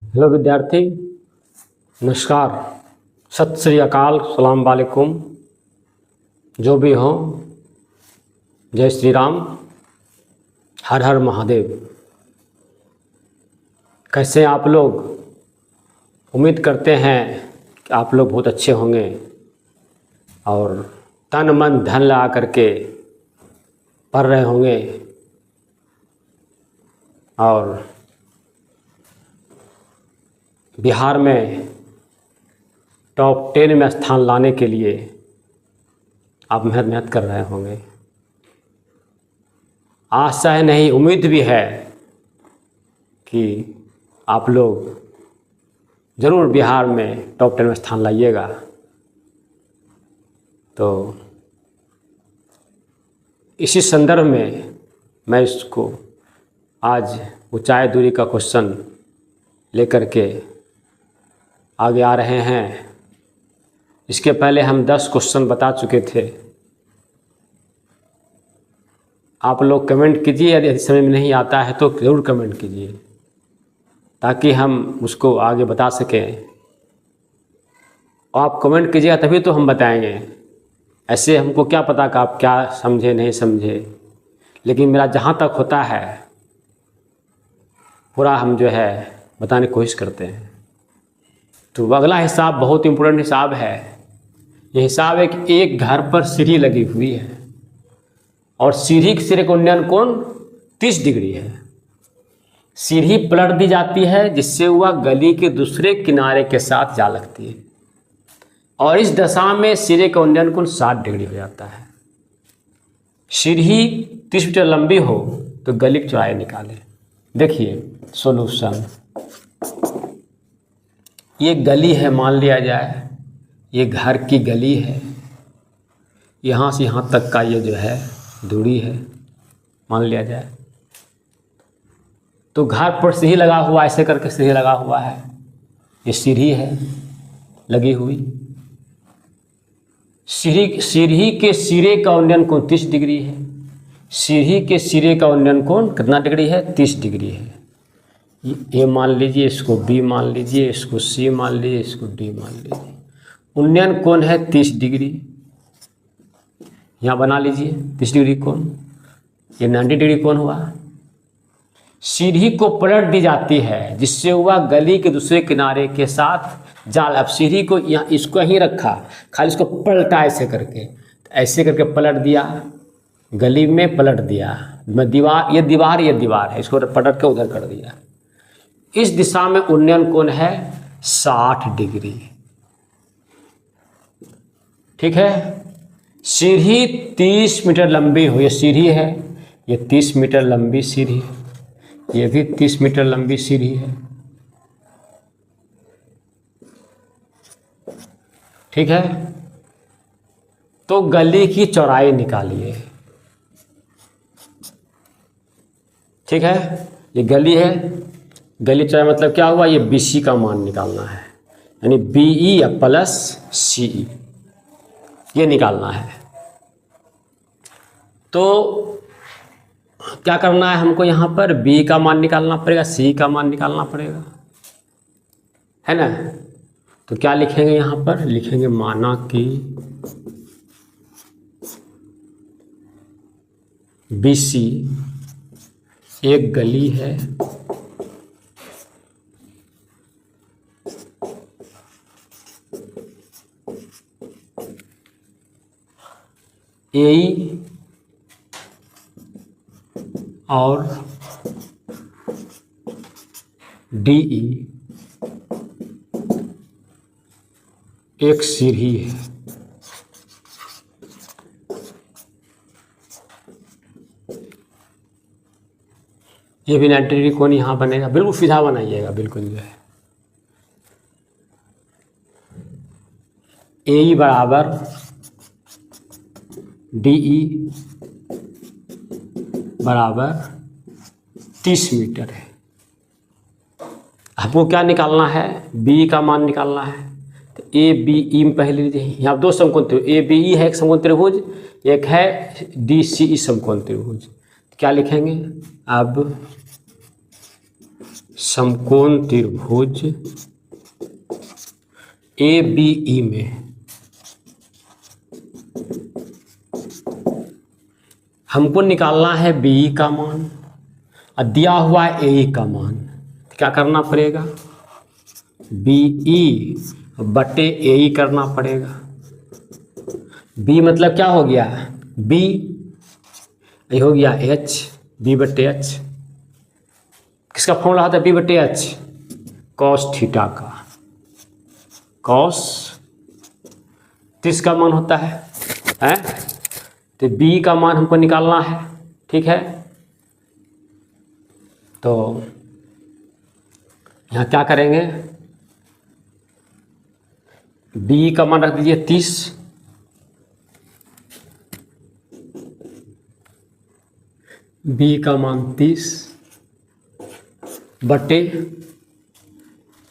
Hello विद्यार्थी, नमस्कार, सत श्री अकाल, सलाम वालेकुम। जो भी हो, जय श्री राम, हर हर महादेव। कैसे आप लोग? उम्मीद करते हैं कि आप लोग बहुत अच्छे होंगे और तन मन धन लगा करके पढ़ रहे होंगे और बिहार में टॉप 10 में स्थान लाने के लिए आप मेहनत कर रहे होंगे। आशा है, नहीं उम्मीद भी है कि आप लोग ज़रूर बिहार में टॉप 10 में स्थान लाइएगा। तो इसी संदर्भ में मैं इसको आज ऊंचाई दूरी का क्वेश्चन लेकर के आगे आ रहे हैं। इसके पहले हम 10 क्वेश्चन बता चुके थे। आप लोग कमेंट कीजिए, यदि समझ में नहीं आता है तो ज़रूर कमेंट कीजिए ताकि हम उसको आगे बता सकें। आप कमेंट कीजिएगा तभी तो हम बताएंगे। ऐसे हमको क्या पता कि आप क्या समझे नहीं समझे, लेकिन मेरा जहाँ तक होता है पूरा हम जो है बताने की कोशिश करते हैं। तो अगला हिसाब बहुत इम्पोर्टेंट हिसाब है। ये हिसाब है कि एक घर पर सीढ़ी लगी हुई है और सीढ़ी के सिरे का उन्नयन कोण 30 डिग्री है। सीढ़ी पलट दी जाती है जिससे वह गली के दूसरे किनारे के साथ जा लगती है और इस दशा में सिरे का उन्नयन कोण 60 डिग्री हो जाता है। सीढ़ी 30 मीटर लंबी हो तो गली की चौड़ाई निकालें। देखिए सॉल्यूशन, ये गली है, मान लिया जाए ये घर की गली है, यहाँ से यहाँ तक का ये जो है दूरी है, मान लिया जाए। तो घर पर सीढ़ी लगा हुआ, ऐसे करके सीढ़ी लगा हुआ है, ये सीढ़ी है लगी हुई। सीढ़ी के सिरे का उन्नयन कोण 30 डिग्री है। सीढ़ी के सिरे का उन्नयन कोण कितना डिग्री है? 30 डिग्री है। ए मान लीजिए, इसको बी मान लीजिए, इसको सी मान लीजिए, इसको डी मान लीजिए। उन्नयन कोण है 30 डिग्री। यहाँ बना लीजिए 30 डिग्री कोण, ये 90 डिग्री कोण हुआ। सीढ़ी को पलट दी जाती है जिससे वह गली के दूसरे किनारे के साथ जाल। अब सीढ़ी को यहाँ इसको ही रखा, खाली इसको पलटा ऐसे करके, ऐसे करके पलट दिया, गली में पलट दिया। मैं दीवार, ये दीवार है, इसको पलट के उधर कर दिया। इस दिशा में उन्नयन कोण है 60 डिग्री। ठीक है। सीढ़ी 30 मीटर लंबी हो, ये सीढ़ी है, ये 30 मीटर लंबी सीढ़ी है, ये भी 30 मीटर लंबी सीढ़ी है। ठीक है। तो गली की चौड़ाई निकालिए। ठीक है, ये गली है, गली चौड़ाई मतलब क्या हुआ? ये BC का मान निकालना है, यानी BE प्लस CE ये निकालना है। तो क्या करना है हमको? यहाँ पर B का मान निकालना पड़ेगा, C का मान निकालना पड़ेगा, है ना। तो क्या लिखेंगे यहाँ पर? लिखेंगे माना कि BC एक गली है AE और DE एक सीढ़ी है। ये भी 90 डिग्री कोण यहाँ बनेगा, बिल्कुल सीधा बनाइएगा, बिल्कुल जो है। AE बराबर DE बराबर 30 मीटर है। आपको क्या निकालना है? B का मान निकालना है। तो ABE में पहले लीजिए, यहाँ दो समकोण त्रिभुज, ABE है एक समकोण त्रिभुज, एक है DCE समकोण त्रिभुज। क्या लिखेंगे? अब समकोण त्रिभुज ABE में हमको निकालना है BE का मान और दिया हुआ है AE का मान। क्या करना पड़ेगा? BE बटे AE करना पड़ेगा। B मतलब क्या हो गया? B ये हो गया H, B बटे H। किसका फॉर्मूला होता है B बटे H? कॉस थीटा का। कॉस 30 का मान होता है, तो B का मान हमको निकालना है। ठीक है, तो यहाँ क्या करेंगे? B का मान रख दीजिए 30, B का मान 30 बटे,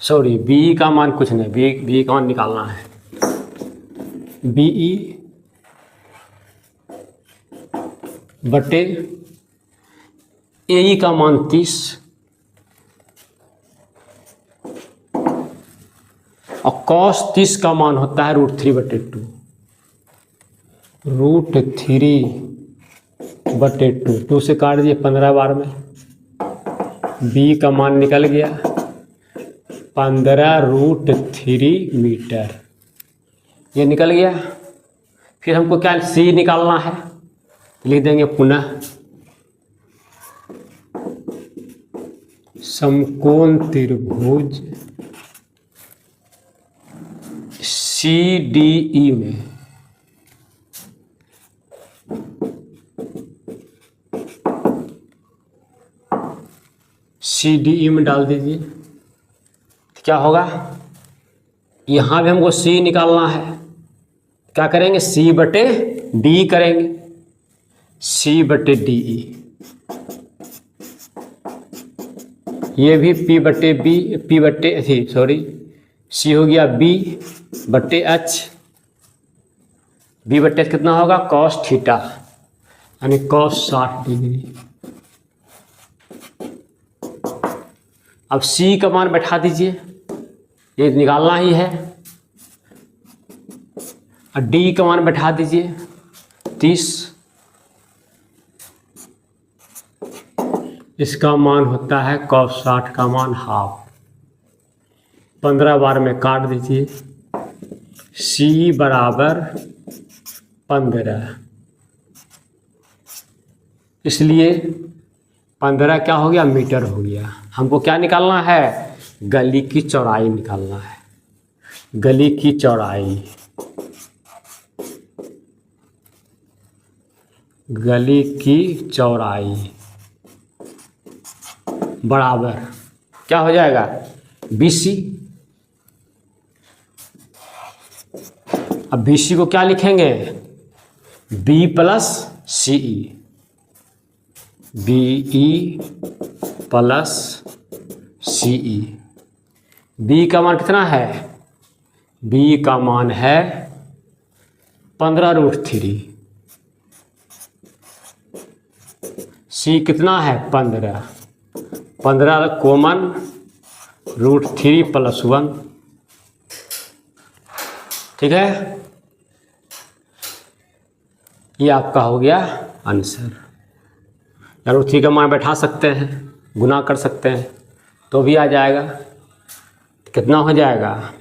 सॉरी BE का मान कुछ नहीं, BE का मान निकालना है। BE बटे AE का मान 30 और cos 30 का मान होता है √3 बटे 2। √3 बटे 2 से काट दिए 15 बार में। B का मान निकल गया 15√3 मीटर, ये निकल गया। फिर हमको क्या C निकालना है, लिख देंगे पुनः समकोण त्रिभुज CDE में CDE में डाल दीजिए। तो क्या होगा? यहाँ भी हमको C निकालना है। क्या करेंगे? C बटे D करेंगे, C बटे DE। ये भी P बटे C हो गया B बटे H। B बटे H कितना होगा? कॉस थीटा, यानी कॉस 60 डिग्री। अब C का मान बैठा दीजिए, ये निकालना ही है। और D का मान बैठा दीजिए 30, इसका मान होता है cos 60 का मान हाफ। 15 बार में काट दीजिए। C बराबर 15, इसलिए 15 क्या हो गया? मीटर हो गया। हमको क्या निकालना है? गली की चौड़ाई निकालना है। गली की चौड़ाई, गली की चौड़ाई बराबर क्या हो जाएगा? BC। अब BC को क्या लिखेंगे? B plus CE, BE plus CE। B का मान कितना है? B का मान है 15√3। C कितना है? 15 कॉमन √3 प्लस 1। ठीक है, ये आपका हो गया आंसर। या √3 का मान बैठा सकते हैं, गुना कर सकते हैं तो भी आ जाएगा। कितना हो जाएगा?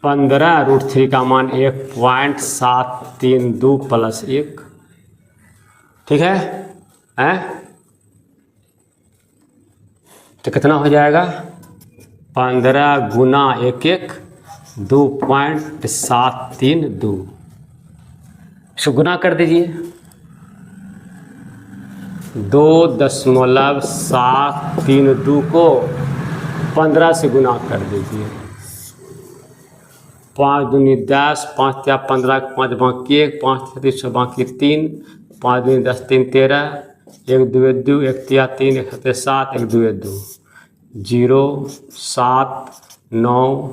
15√3 का मान 1.732 प्लस 1। ठीक है, तो कितना हो जाएगा? 15 गुना 1 2.732। इसको गुना कर दीजिए, 2.732 को 15 से गुना कर दीजिए। 5 दूनी 10, 5 या 15, 5 बाकी 1, 5 30 बाकी 3, 5 दूनी 10, 3 13, 1 2 2, 1 3 3, 1 7, 1 2 2, 0 7 9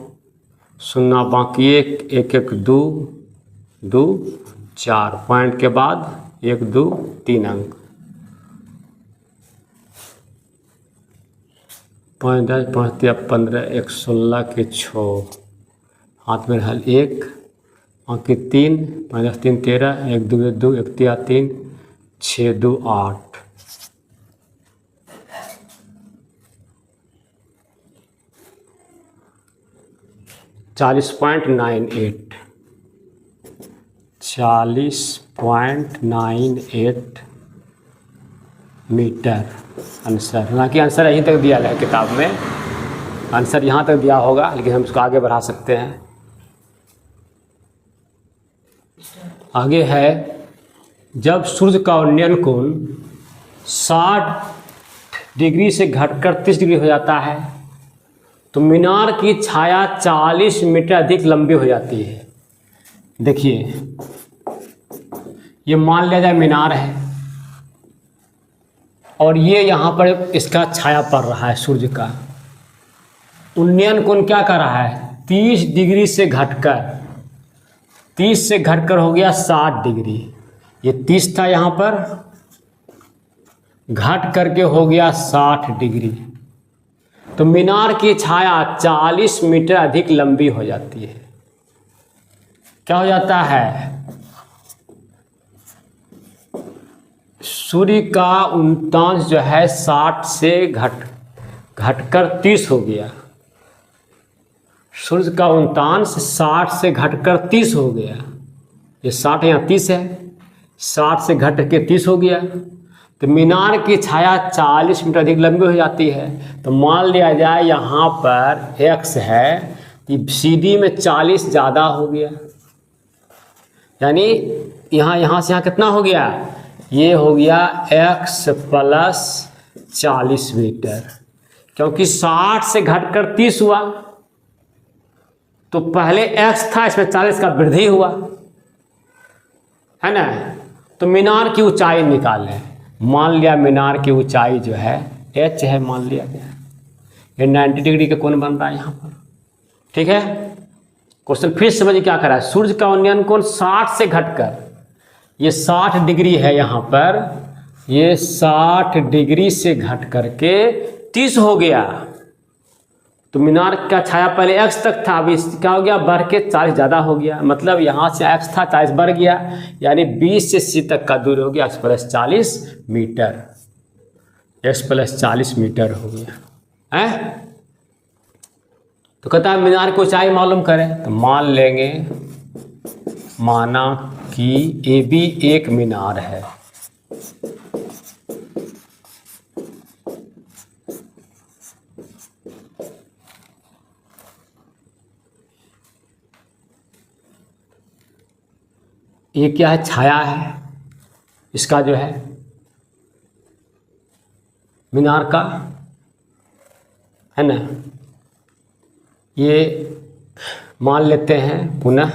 0 बाकी 1, 1 1 2 2 4, पॉइंट के बाद 1 2 3 अंक। 5 10 5 3 15 1 16 के 6 हाथ में हल 1 आँखें 3 5 10 3 13 1 2 2 1 3 3 6 2 8 40.98 40.98 मीटर आंसर। हालांकि आंसर यहीं तक दिया है किताब में, आंसर यहाँ तक दिया होगा, लेकिन हम इसको आगे बढ़ा सकते हैं। आगे है, जब सूर्य का उन्नयन कोण 60 डिग्री से घटकर 30 डिग्री हो जाता है तो मीनार की छाया 40 मीटर अधिक लंबी हो जाती है। देखिए, ये मान लिया जाए मीनार है और ये यहाँ पर इसका छाया पड़ रहा है सूर्य का। उन्नयन कोण क्या कर रहा है? 30 डिग्री से घटकर, 30 से घटकर हो गया 60 डिग्री। ये 30 था, यहाँ पर घट करके हो गया 60 डिग्री। तो मीनार की छाया 40 मीटर अधिक लंबी हो जाती है। क्या हो जाता है? सूर्य का उन्तांश जो है 60 से घटकर 30 हो गया। सूर्य का उन्तांश 60 से घटकर 30 हो गया। ये 60 यहाँ 30 है, 60 से घट के 30 हो गया। तो मीनार की छाया 40 मीटर अधिक लंबी हो जाती है। तो मान लिया जाए यहाँ पर x है, तो CD में 40 ज़्यादा हो गया, यानी यहाँ से यहाँ कितना हो गया? ये हो गया x प्लस 40 मीटर, क्योंकि 60 से घटकर 30 हुआ तो पहले x था, इसमें 40 का वृद्धि हुआ है ना। तो मीनार की ऊंचाई निकालें। मान लिया मीनार की ऊंचाई जो है h है, मान लिया गया। ये 90 डिग्री का कोण बन रहा है यहाँ पर, ठीक है। क्वेश्चन फिर समझिए क्या कर रहा है। सूर्य का उन्नयन कोण 60 से घटकर, ये 60 डिग्री है यहाँ पर, ये 60 डिग्री से घट करके 30 हो गया। तो मीनार का छाया पहले x तक था, अभी क्या हो गया? बढ़ के 40 ज़्यादा हो गया। मतलब यहाँ से x था, 40 बढ़ गया, यानी 20 से C तक का दूरी हो गया x plus 40 metre. x plus 40 metre हो गया है। तो कहता है मीनार की ऊंचाई मालूम करें। तो मान लेंगे, माना कि AB एक मीनार है, ये क्या है? छाया है इसका जो है मीनार का, है ना। ये मान लेते हैं पुनः,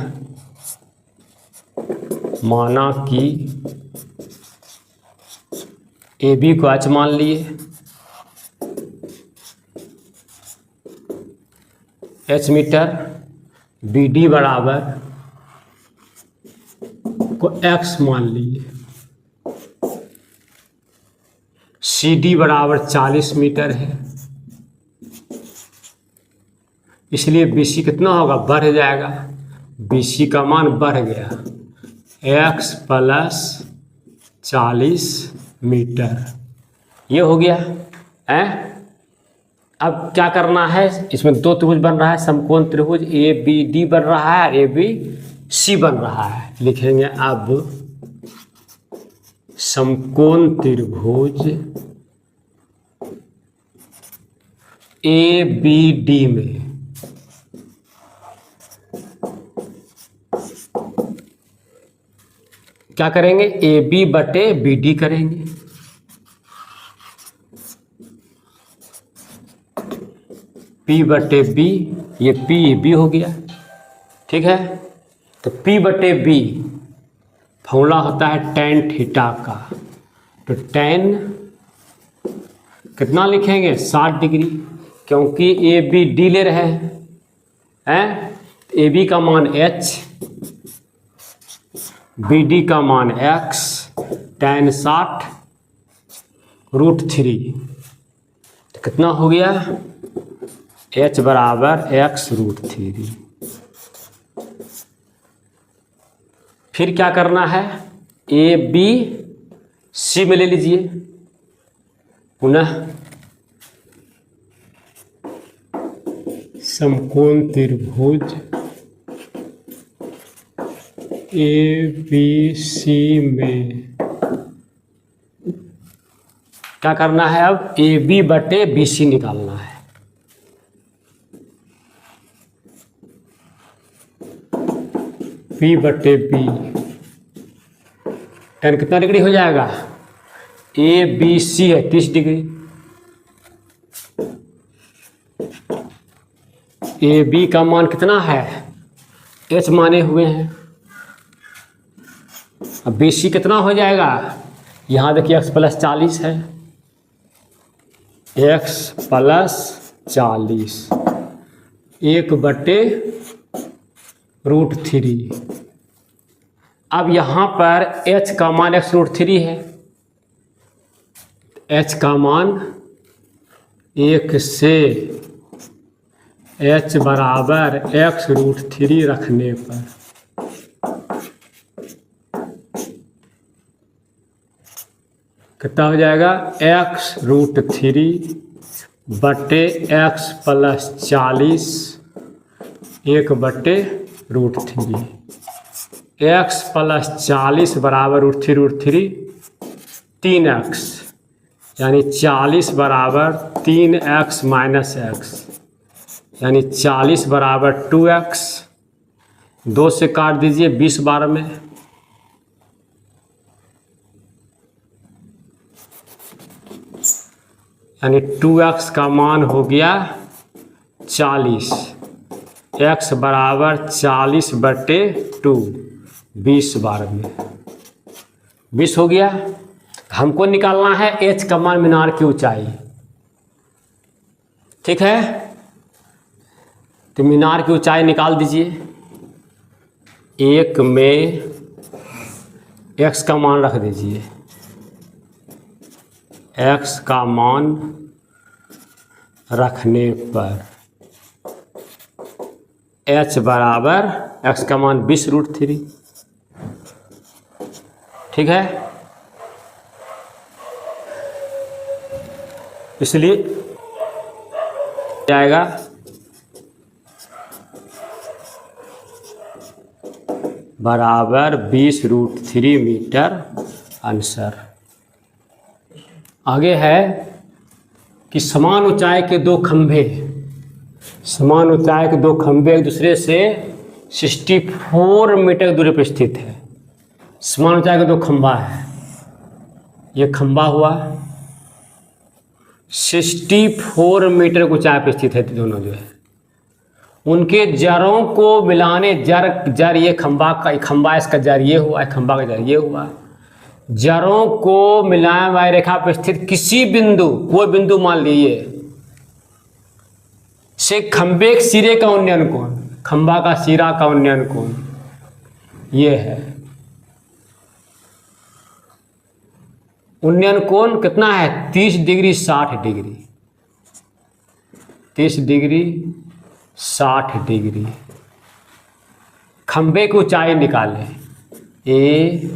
माना कि AB को h मान लिए, h मीटर, BD बराबर को x मान लिए, CD बराबर 40 मीटर है, इसलिए BC कितना होगा? बढ़ जाएगा। BC का मान बढ़ गया, x प्लस 40 मीटर, ये हो गया है। अब क्या करना है? इसमें दो त्रिभुज बन रहा है, समकोण त्रिभुज ABD बन रहा है, ABC बन रहा है। लिखेंगे अब समकोण त्रिभुज ABD में क्या करेंगे? AB बटे BD करेंगे। P बटे B, ये PB हो गया, ठीक है। तो P बटे B फॉर्मूला होता है tan थीटा का। तो tan कितना लिखेंगे? 60 डिग्री, क्योंकि ABD ले रहे हैं। AB का मान h, BD का मान x, tan 60 √3। कितना हो गया, h बराबर x√3। फिर क्या करना है, ए बी सी में ले लीजिए पुनः समकोण त्रिभुज ए बी सी में क्या करना है, अब ए बी बटे बी सी निकालना है। बी बटे बी tan कितना डिग्री हो जाएगा, ए बी सी है 30 डिग्री, ए बी का मान कितना है, h माने हुए हैं। अब बी सी कितना हो जाएगा, यहाँ देखिए x + 40 है, x + 40 1/√3। अब यहाँ पर h का मान x√3 है, h का मान 1 से h बराबर x√3 रखने पर कितना हो जाएगा, x√3 बटे x + 40 1/√3। x + 40 बराबर √3 3x, यानी 40 बराबर 3x - x, यानी 40 बराबर 2x। 2 से काट दीजिए 20 बार में, यानी 2x का मान हो गया 40, x बराबर 40/2 20 बार में 20 हो गया। हमको निकालना है h का मान मीनार की ऊंचाई, ठीक है। तो मीनार की ऊंचाई निकाल दीजिए। एक में x का मान रख दीजिए, x का मान रखने पर h बराबर x का मान 20√3, ठीक है। इसलिए जाएगा बराबर 20√3 मीटर आंसर। आगे है कि समान ऊंचाई के दो खंभे, समान ऊंचाई के दो खंभे एक दूसरे से 64 मीटर दूरी पर स्थित है। समान ऊंचाई का दो खंभा है, ये खंभा हुआ 64 मीटर की ऊंचाई पर स्थित है। दोनों जो है उनके जड़ों को मिलाने, जड़ ये खंभा का, खंभा इसका जड़ ये हुआ, खंभा का जड़ ये हुआ। जड़ों को मिलाए वाली रेखा पर स्थित किसी बिंदु, कोई बिंदु मान लीजिए, से खंभे के सिरे का उन्नयन कोण, खंभा का सिरा का उन्नयन कोण ये है। उन्नयन कोण कितना है, 30 डिग्री 60 डिग्री, 30 डिग्री 60 डिग्री। खंभे की ऊंचाई निकालें, A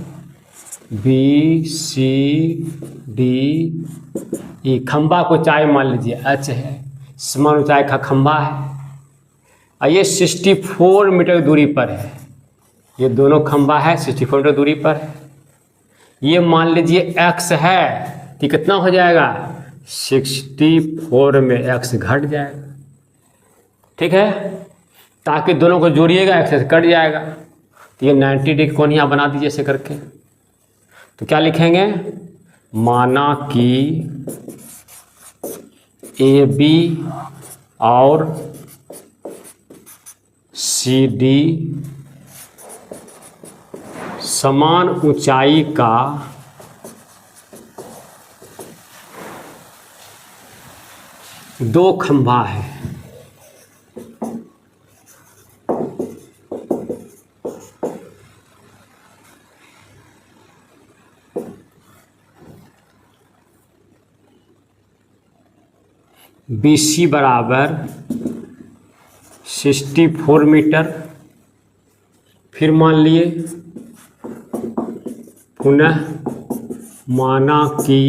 B C D E. खंभा की ऊंचाई मान लीजिए h है, समान ऊंचाई का खंभा है और ये 64 मीटर दूरी पर है। ये दोनों खंभा है 64 मीटर दूरी पर है। ये मान लीजिए x है तो कितना हो जाएगा, 64 में x घट जाएगा, ठीक है। ताकि दोनों को जोड़िएगा x से कट जाएगा। तो ये 90 डिग्री कोण यहाँ बना दीजिए ऐसे करके। तो क्या लिखेंगे, माना कि ए बी और सी डी समान ऊंचाई का दो खंभा है। BC बराबर 64 मीटर। फिर मान लिए, पुनः माना कि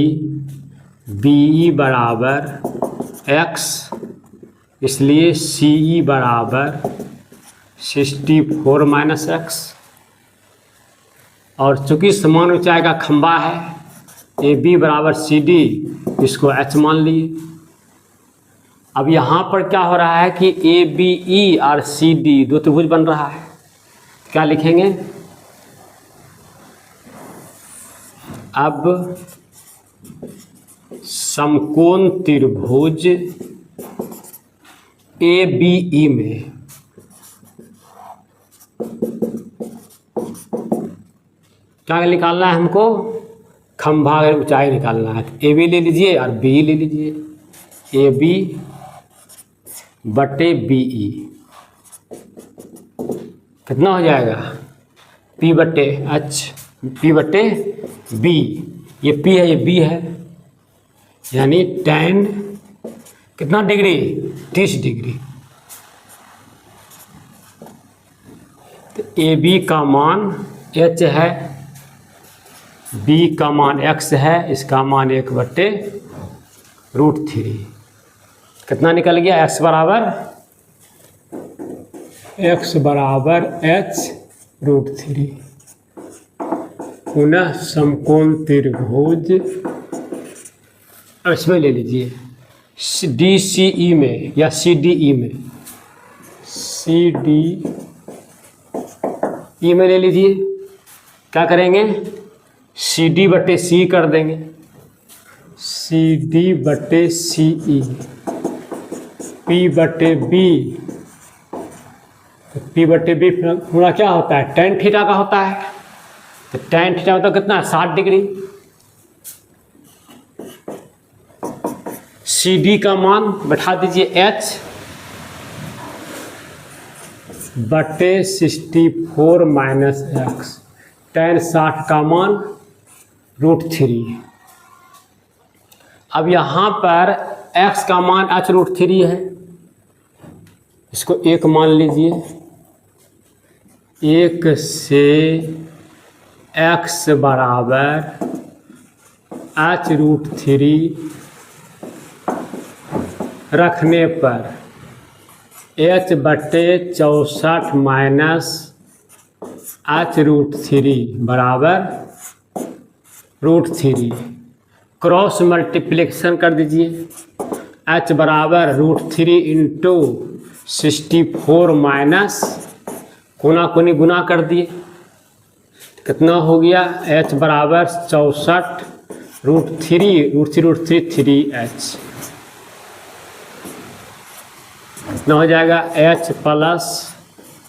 BE बराबर x, इसलिए CE बराबर 64 माइनस x। और चूंकि समान ऊंचाई का खंभा है, AB बराबर CD, इसको h मान लिए। अब यहाँ पर क्या हो रहा है कि ABE और CD दो त्रिभुज बन रहा है। क्या लिखेंगे? अब समकोण त्रिभुज ABE में क्या निकालना है हमको? खंभा की ऊंचाई निकालना है। AB ले लीजिए और BE ले लीजिए। AB बटे BE कितना हो जाएगा? P बटे H, P बटे B। ये P है, ये B है, यानी tan कितना डिग्री? 30 डिग्री। तो AB का मान H है, B का मान x है, इसका मान 1/√3। कितना निकल गया? x बराबर h√3। पुनः समकोण त्रिभुज, इसमें ले लीजिए DCE में या CDE में, CDE में ले लीजिए। क्या करेंगे? CD बटे C कर देंगे, CD बटे CE। P बटे B, P बटे B पूरा क्या होता है? tan थीटा का होता है। तो tan थीटा मतलब कितना? 60 डिग्री। CD का मान बैठा दीजिए h बटे 64 माइनस x। tan 60 का मान √3। अब यहाँ पर x का मान h√3 है, इसको 1 मान लीजिए। 1 से x बराबर h√3 रखने पर h बटे 64 माइनस h√3 बराबर √3। क्रॉस मल्टीप्लिकेशन कर दीजिए। h बराबर √3 इंटू 64 माइनस कोना कोनी गुना कर दिए। कितना हो गया? h बराबर 64 √3 3h। कितना हो जाएगा? h प्लस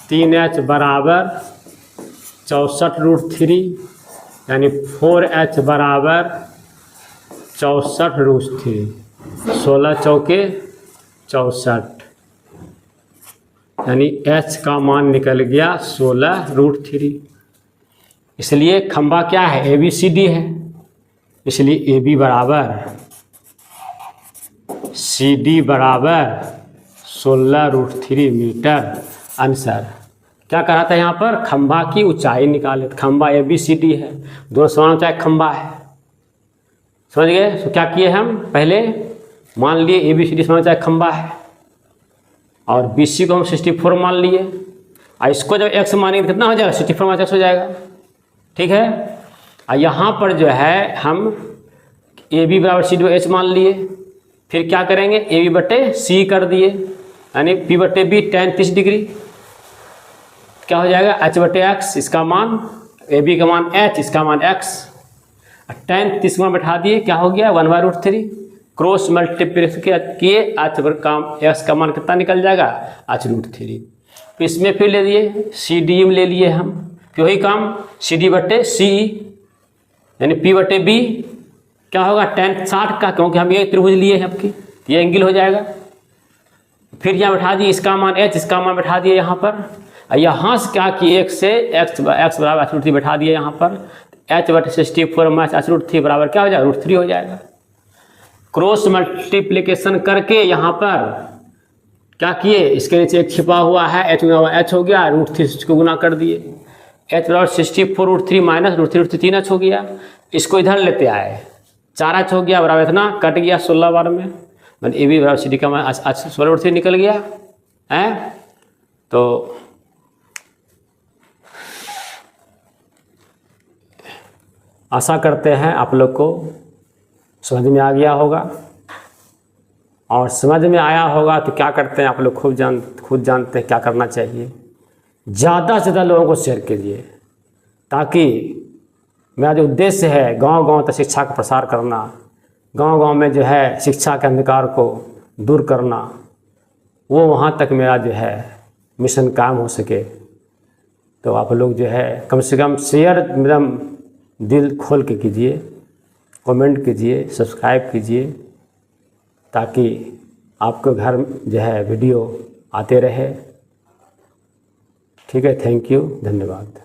3h बराबर 64 √3, यानी 4h बराबर 64 √3। 16 चौके 64, यानी h का मान निकल गया 16 √3। इसलिए खंभा क्या है? ABCD है, इसलिए AB बराबर CD बराबर 16 √3 मीटर। आंसर क्या कहा था यहाँ पर? खंभा की ऊंचाई निकाले। खंभा ABCD है, दोनों समान ऊंचाई खंभा है। समझ गए? तो क्या किए हम? पहले मान लिए ABCD समान ऊंचाई खंभा है और BC को हम 64 मान लिए। और इसको जब x मानेंगे कितना हो जाएगा? 64 माइनस x हो जाएगा। ठीक है। और यहाँ पर जो है हम AB बराबर CD H मान लिए। फिर क्या करेंगे? AB बटे C कर दिए, यानी P बटे B tan 30 डिग्री। क्या हो जाएगा? h बटे x, इसका मान AB का मान h, इसका मान x। tan 30 में बैठा दिए, क्या हो गया? 1/√3। क्रॉस मल्टीप्लिकेशन किए, x का मान कितना निकल जाएगा? h√3। तो इसमें फिर ले लिए CD में ले लिए हम, फिर वही काम CD बटे CE, यानी P बटे B क्या होगा? tan 60 का, क्योंकि हम ये त्रिभुज लिए हैं आपकी, ये एंगल हो जाएगा। फिर यहाँ बैठा दिए इसका मान h, इसका मान बैठा दिए यहाँ पर। यहाँ से क्या कि 1 से x बराबर h√3 बैठा दिए यहाँ पर। h बटे 64 माइनस h√3 बराबर क्या हो जाएगा? √3 हो जाएगा। क्रॉस मल्टीप्लिकेशन करके यहाँ पर क्या किए, इसके नीचे एक छिपा हुआ है एच एच हो गया, √3 को गुना कर दिए, एच बराबर 64 √3 माइनस √3 3h हो गया। इसको इधर लेते आए, 4h हो गया बराबर इतना, कट गया 16 बार में, मैंने ए बी बराबर सी डी का 16 √3 निकल गया है। तो आशा करते हैं आप लोग को समझ में आ गया होगा, और समझ में आया होगा तो क्या करते हैं आप लोग खुद जानते हैं क्या करना चाहिए। ज़्यादा से ज़्यादा लोगों को शेयर कीजिए, ताकि मेरा जो उद्देश्य है गांव-गांव तक शिक्षा का प्रसार करना, गांव-गांव में जो है शिक्षा के अंधकार को दूर करना, वो वहाँ तक मेरा जो है मिशन काम हो सके। तो आप लोग जो है कम से कम शेयर एकदम दिल खोल के कीजिए, कमेंट कीजिए, सब्सक्राइब कीजिए, ताकि आपके घर जो है वीडियो आते रहे। ठीक है, थैंक यू, धन्यवाद।